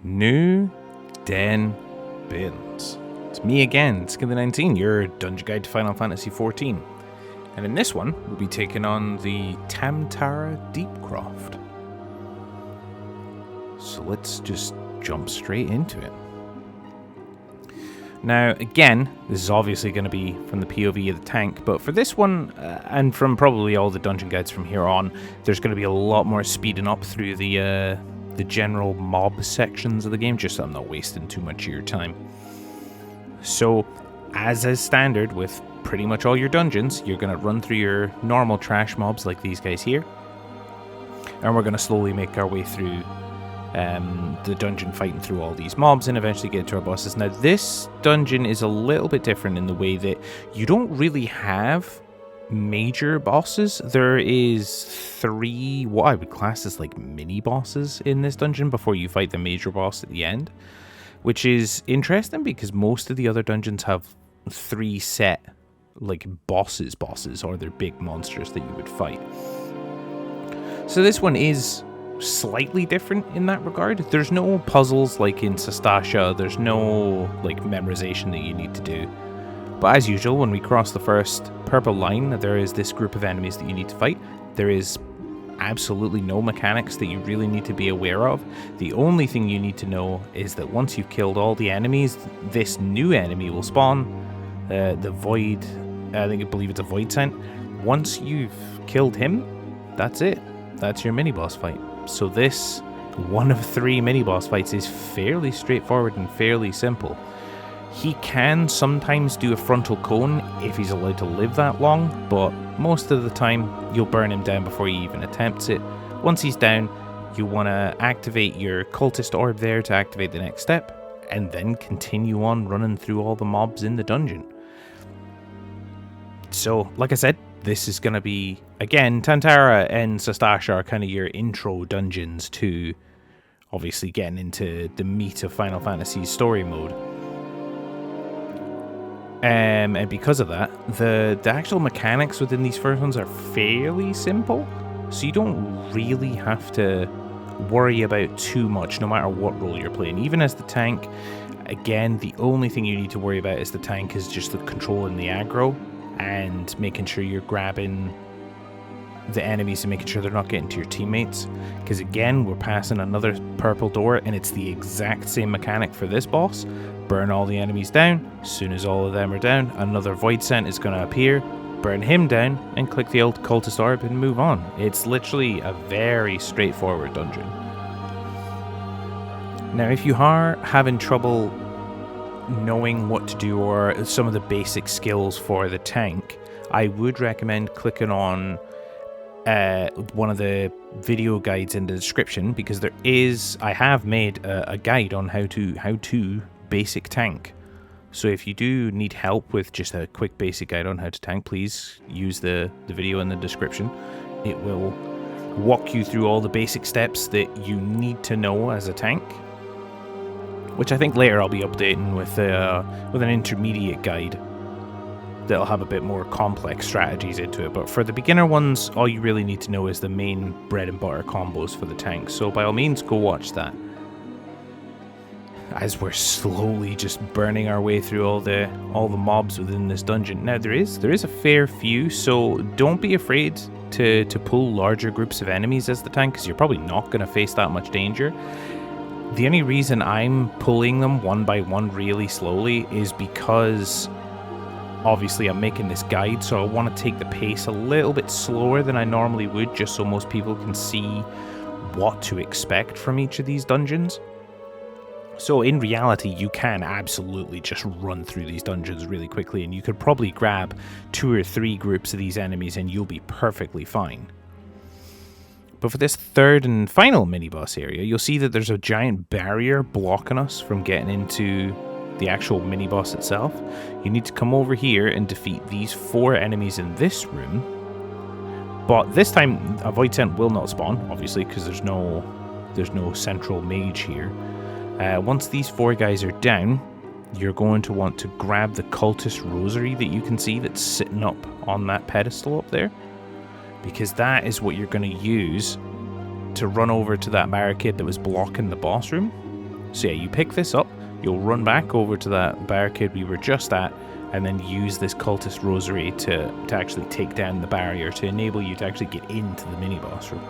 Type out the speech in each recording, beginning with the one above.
New Den Bins. It's me again, Skilly19, your dungeon guide to Final Fantasy XIV. And in this one, we'll be taking on the Tam-Tara Deepcroft. So let's just jump straight into it. Now, again, this is obviously going to be from the POV of the tank, but for this one, and from probably all the dungeon guides from here on, there's going to be a lot more speeding up through the general mob sections of the game, just so I'm not wasting too much of your time. So, as is standard with pretty much all your dungeons, you're going to run through your normal trash mobs like these guys here, and we're going to slowly make our way through the dungeon, fighting through all these mobs and eventually get to our bosses. Now, this dungeon is a little bit different in the way that you don't really have major bosses. There is 3 what I would class as like mini bosses in this dungeon before you fight the major boss at the end, which is interesting because most of the other dungeons have 3 set like bosses, or they're big monsters that you would fight. So this one is slightly different in that regard. There's no puzzles like in Sastasha, there's no like memorization that you need to do. But as usual, when we cross the first purple line, there is this group of enemies that you need to fight. There is absolutely no mechanics that you really need to be aware of. The only thing you need to know is that once you've killed all the enemies, this new enemy will spawn. The Void, I believe it's a Void Scent. Once you've killed him, that's it. That's your mini-boss fight. So this, one of 3 mini-boss fights, is fairly straightforward and fairly simple. He can sometimes do a frontal cone if he's allowed to live that long, but most of the time you'll burn him down before he even attempts it. Once he's down, you want to activate your cultist orb there to activate the next step, and then continue on running through all the mobs in the dungeon. So, like I said, this is going to be, again, Tam-Tara and Sastasha are kind of your intro dungeons to obviously getting into the meat of Final Fantasy's story mode. And because of that, the actual mechanics within these first ones are fairly simple, so you don't really have to worry about too much, no matter what role you're playing. Even as the tank, again, the only thing you need to worry about as the tank is just the controlling the aggro and making sure you're grabbing the enemies and making sure they're not getting to your teammates. Because again, we're passing another purple door, and it's the exact same mechanic for this boss. Burn all the enemies down. As soon as all of them are down, another Void Scent is going to appear. Burn him down and click the old cultist orb and move on. It's literally a very straightforward dungeon. Now, if you are having trouble knowing what to do or some of the basic skills for the tank, I would recommend clicking on one of the video guides in the description, because I have made a guide on how to basic tank. So if you do need help with just a quick basic guide on how to tank, please use the video in the description. It will walk you through all the basic steps that you need to know as a tank, which I think later I'll be updating with an intermediate guide that'll have a bit more complex strategies into it. But for the beginner ones, all you really need to know is the main bread and butter combos for the tank. So by all means, go watch that. As we're slowly just burning our way through all the mobs within this dungeon. Now there is a fair few, so don't be afraid to pull larger groups of enemies as the tank, because you're probably not going to face that much danger. The only reason I'm pulling them one by one really slowly is because obviously I'm making this guide, so I want to take the pace a little bit slower than I normally would, just so most people can see what to expect from each of these dungeons. So in reality, you can absolutely just run through these dungeons really quickly, and you could probably grab 2 or 3 groups of these enemies and you'll be perfectly fine. But for this third and final mini-boss area, you'll see that there's a giant barrier blocking us from getting into the actual mini-boss itself. You need to come over here and defeat these 4 enemies in this room. But this time, a Void Scent will not spawn, obviously, because there's no central mage here. Once these 4 guys are down, you're going to want to grab the cultist rosary that you can see that's sitting up on that pedestal up there, because that is what you're going to use to run over to that barricade that was blocking the boss room. So yeah, you pick this up, you'll run back over to that barricade we were just at, and then use this cultist rosary to actually take down the barrier to enable you to actually get into the mini boss room.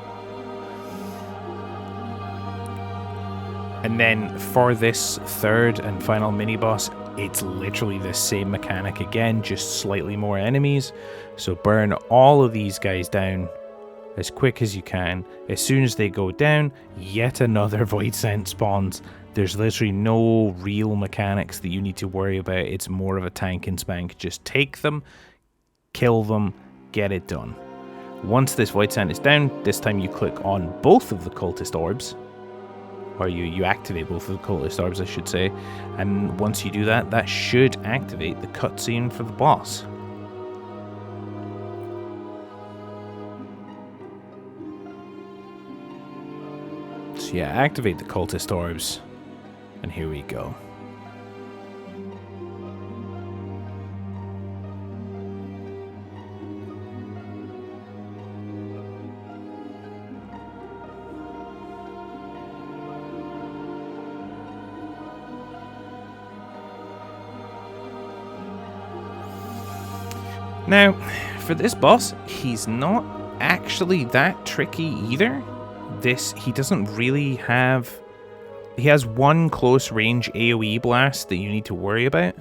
And then for this third and final mini boss, it's literally the same mechanic again, just slightly more enemies. So burn all of these guys down as quick as you can. As soon as they go down, yet another void scent spawns. There's literally no real mechanics that you need to worry about. It's more of a tank and spank. Just take them, kill them, get it done. Once this void scent is down, this time you click on both of the cultist orbs. Or you activate both of the cultist orbs, I should say. And once you do that, that should activate the cutscene for the boss. So yeah, activate the cultist orbs. And here we go. Now, for this boss, he's not actually that tricky either. He doesn't really have... He has one close range AoE blast that you need to worry about.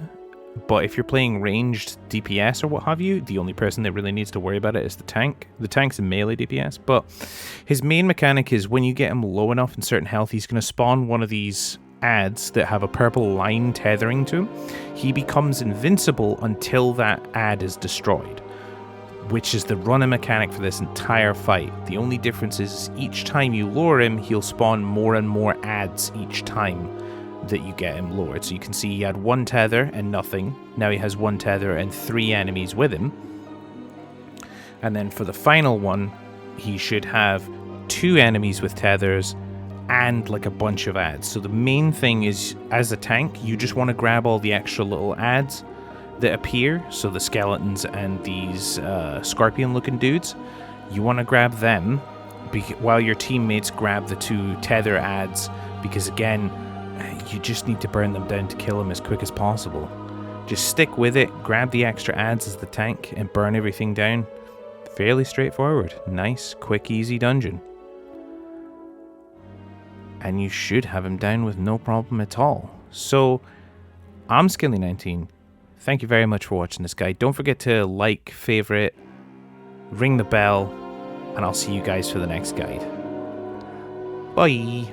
But if you're playing ranged DPS or what have you, the only person that really needs to worry about it is the tank. The tank's a melee DPS, but his main mechanic is when you get him low enough in certain health, he's going to spawn one of these ads that have a purple line tethering to him. He becomes invincible until that ad is destroyed, which is the running mechanic for this entire fight. The only difference is each time you lure him, he'll spawn more and more ads each time that you get him lured. So you can see he had one tether and nothing. Now he has one tether and 3 enemies with him. And then for the final one, he should have 2 enemies with tethers and like a bunch of ads. So the main thing is, as a tank, you just want to grab all the extra little ads that appear, so the skeletons and these scorpion looking dudes. You want to grab them while your teammates grab the 2 tether ads, because again, you just need to burn them down to kill them as quick as possible. Just stick with it, grab the extra ads as the tank and burn everything down. Fairly straightforward. Nice, quick, easy dungeon. And you should have him down with no problem at all. So, I'm Skilly19. Thank you very much for watching this guide. Don't forget to like, favorite, ring the bell, and I'll see you guys for the next guide. Bye!